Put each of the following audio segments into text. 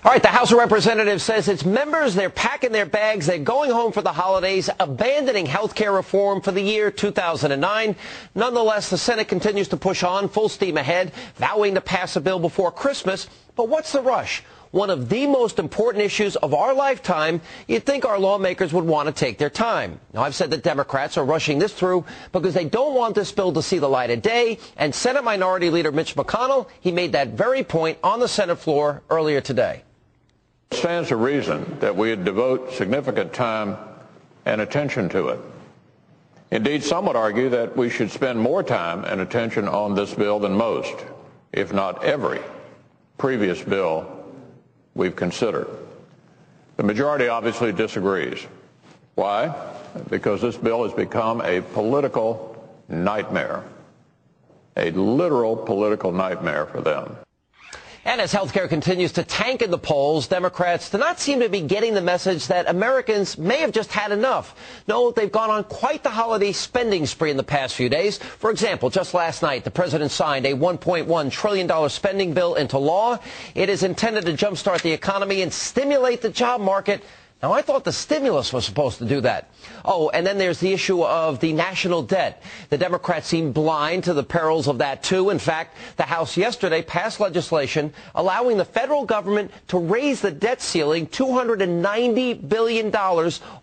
All right, the House of Representatives says its members, they're packing their bags, they're going home for the holidays, abandoning health care reform for the year 2009. Nonetheless, the Senate continues to push on, full steam ahead, vowing to pass a bill before Christmas. But what's the rush? One of the most important issues of our lifetime, you'd think our lawmakers would want to take their time. Now, I've said that Democrats are rushing this through because they don't want this bill to see the light of day. And Senate Minority Leader Mitch McConnell, he made that very point on the Senate floor earlier today. It stands to reason that we would devote significant time and attention to it. Indeed, some would argue that we should spend more time and attention on this bill than most, if not every, previous bill we've considered. The majority obviously disagrees. Why? Because this bill has become a political nightmare, a literal political nightmare for them. And as health care continues to tank in the polls, Democrats do not seem to be getting the message that Americans may have just had enough. No, they've gone on quite the holiday spending spree in the past few days. For example, just last night, the president signed a $1.1 trillion spending bill into law. It is intended to jumpstart the economy and stimulate the job market. Now, I thought the stimulus was supposed to do that. Oh, and then there's the issue of the national debt. The Democrats seem blind to the perils of that, too. In fact, the House yesterday passed legislation allowing the federal government to raise the debt ceiling $290 billion,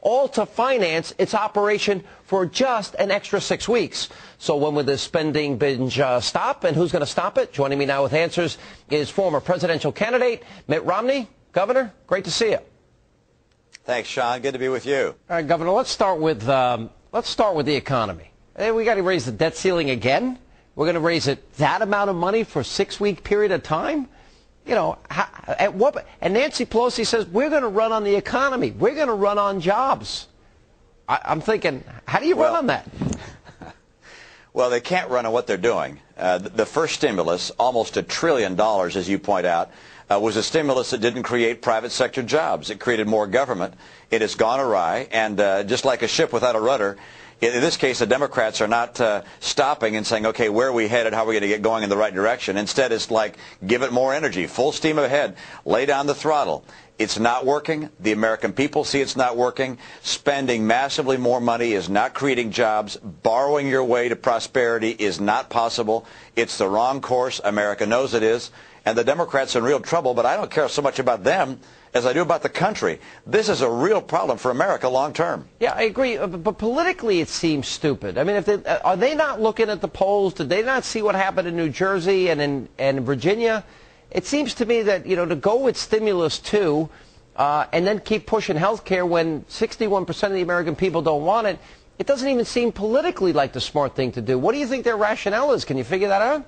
all to finance its operation for just an extra 6 weeks. So when will this spending binge stop, and who's going to stop it? Joining me now with answers is former presidential candidate Mitt Romney. Governor, great to see you. Thanks, Sean. Good to be with you. All right, Governor, let's start with the economy. Hey, we got to raise the debt ceiling again. We're going to raise it that amount of money for a 6-week period of time. You know, at what? And Nancy Pelosi says we're going to run on the economy. We're going to run on jobs. I'm thinking, how do you run on that? Well, they can't run on what they're doing. The first stimulus, almost $1 trillion, as you point out, was a stimulus that didn't create private sector jobs. It created more government. It has gone awry, and just like a ship without a rudder, in this case, the Democrats are not stopping and saying, okay, where are we headed? How are we going to get going in the right direction? Instead, it's like, give it more energy, full steam ahead, lay down the throttle. It's not working. The American people see it's not working. Spending massively more money is not creating jobs. Borrowing your way to prosperity is not possible. It's the wrong course. America knows it is. And the Democrats are in real trouble, but I don't care so much about them as I do about the country. This is a real problem for America long term. Yeah, I agree. But politically, it seems stupid. I mean, are they not looking at the polls? Did they not see what happened in New Jersey and in Virginia? It seems to me that, you know, to go with stimulus 2 and then keep pushing health care when 61% of the American people don't want it, it doesn't even seem politically like the smart thing to do. What do you think their rationale is? Can you figure that out?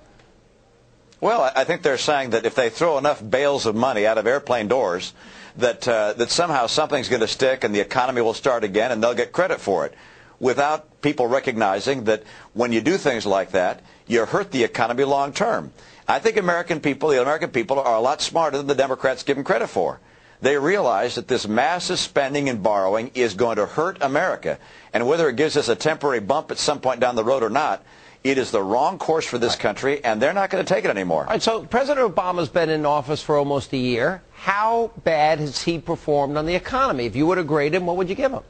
Well, I think they're saying that if they throw enough bales of money out of airplane doors, that somehow something's going to stick and the economy will start again and they'll get credit for it, without people recognizing that when you do things like that, you hurt the economy long term. I think the American people are a lot smarter than the Democrats give them credit for. They realize that this massive spending and borrowing is going to hurt America. And whether it gives us a temporary bump at some point down the road or not, it is the wrong course for this country, and they're not going to take it anymore. All right, so President Obama's been in office for almost a year. How bad has he performed on the economy? If you were to grade him, what would you give him?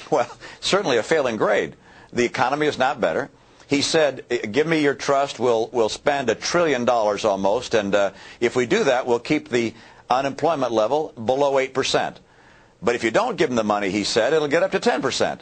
Well, certainly a failing grade. The economy is not better. He said, give me your trust, we'll spend $1 trillion almost, and if we do that, we'll keep the unemployment level below 8%. But if you don't give him the money, he said, it'll get up to 10%.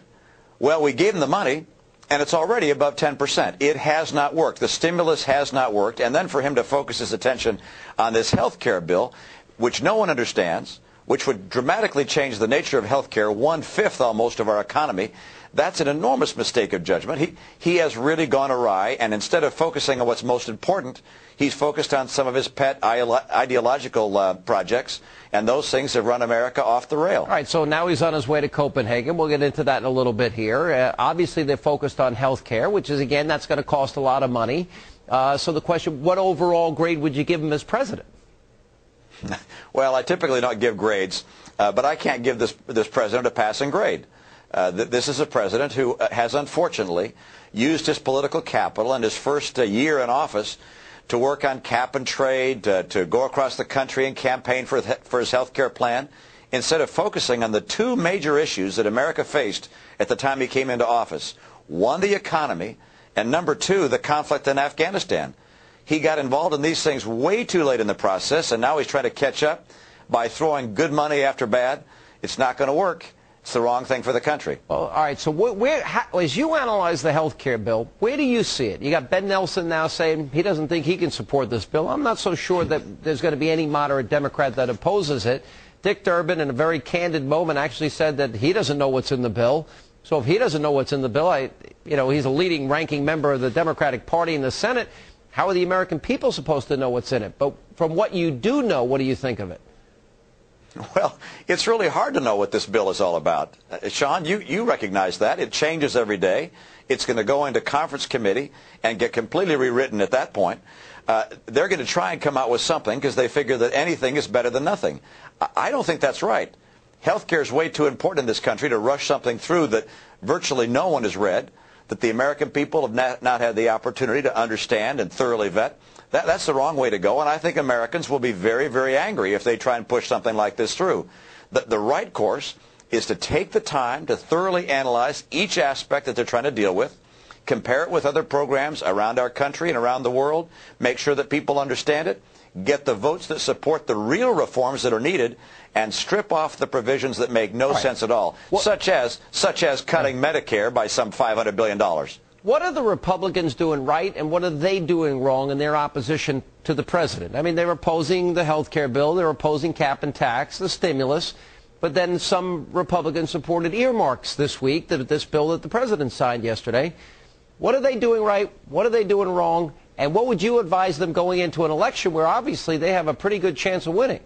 Well, we gave him the money, and it's already above 10%. It has not worked. The stimulus has not worked. And then for him to focus his attention on this health care bill, which no one understands, which would dramatically change the nature of health care, 1/5 almost of our economy, that's an enormous mistake of judgment. He has really gone awry, and instead of focusing on what's most important, he's focused on some of his pet ideological projects, and those things have run America off the rail. All right, so now he's on his way to Copenhagen. We'll get into that in a little bit here. Obviously, they're focused on health care, which is, again, that's going to cost a lot of money. So the question, what overall grade would you give him as president? Well, I typically don't give grades, but I can't give this president a passing grade. This is a president who has, unfortunately, used his political capital and his first year in office to work on cap and trade, to go across the country and campaign for his health care plan, instead of focusing on the two major issues that America faced at the time he came into office. One, the economy, and number two, the conflict in Afghanistan. He got involved in these things way too late in the process, and now he's trying to catch up by throwing good money after bad. It's not going to work. It's the wrong thing for the country. Well, all right, so as you analyze the health care bill, where do you see it? You got Ben Nelson now saying he doesn't think he can support this bill. I'm not so sure that there's going to be any moderate Democrat that opposes it. Dick Durbin, in a very candid moment, actually said that he doesn't know what's in the bill. So if he doesn't know what's in the bill, he's a leading ranking member of the Democratic Party in the Senate. How are the American people supposed to know what's in it? But from what you do know, what do you think of it? Well, it's really hard to know what this bill is all about. Sean, you recognize that. It changes every day. It's going to go into conference committee and get completely rewritten at that point. They're going to try and come out with something because they figure that anything is better than nothing. I don't think that's right. Health care is way too important in this country to rush something through that virtually no one has read, that the American people have not had the opportunity to understand and thoroughly vet. That's the wrong way to go, and I think Americans will be very, very angry if they try and push something like this through. The right course is to take the time to thoroughly analyze each aspect that they're trying to deal with, compare it with other programs around our country and around the world, make sure that people understand it, get the votes that support the real reforms that are needed, and strip off the provisions that make no sense at all, such as cutting Medicare by some $500 billion. What are the Republicans doing right, and what are they doing wrong in their opposition to the president? I mean, they're opposing the health care bill, they're opposing cap and tax, the stimulus, but then some Republicans supported earmarks this week, this bill that the president signed yesterday. What are they doing right? What are they doing wrong? And what would you advise them going into an election where obviously they have a pretty good chance of winning?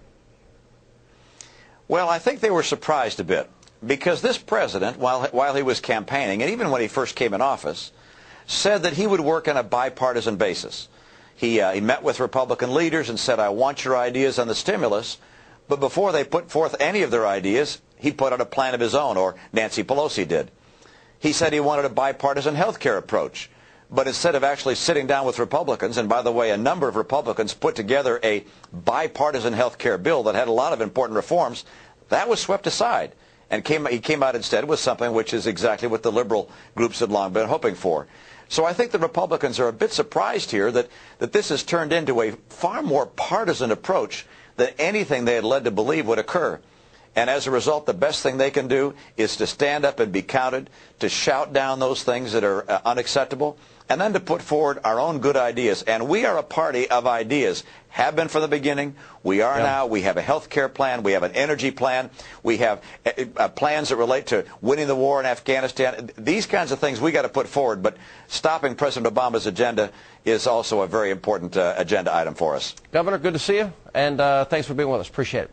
Well, I think they were surprised a bit because this president, while he was campaigning, and even when he first came in office, said that he would work on a bipartisan basis. He met with Republican leaders and said, I want your ideas on the stimulus. But before they put forth any of their ideas, he put out a plan of his own, or Nancy Pelosi did. He said he wanted a bipartisan health care approach. But instead of actually sitting down with Republicans, and by the way, a number of Republicans put together a bipartisan health care bill that had a lot of important reforms, that was swept aside. And he came out instead with something which is exactly what the liberal groups had long been hoping for. So I think the Republicans are a bit surprised here that this has turned into a far more partisan approach than anything they had led to believe would occur. And as a result, the best thing they can do is to stand up and be counted, to shout down those things that are unacceptable, and then to put forward our own good ideas. And we are a party of ideas. Have been from the beginning. We are now. We have a health care plan. We have an energy plan. We have plans that relate to winning the war in Afghanistan. These kinds of things we got to put forward. But stopping President Obama's agenda is also a very important agenda item for us. Governor, good to see you. And thanks for being with us. Appreciate it.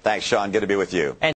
Thanks, Sean. Good to be with you.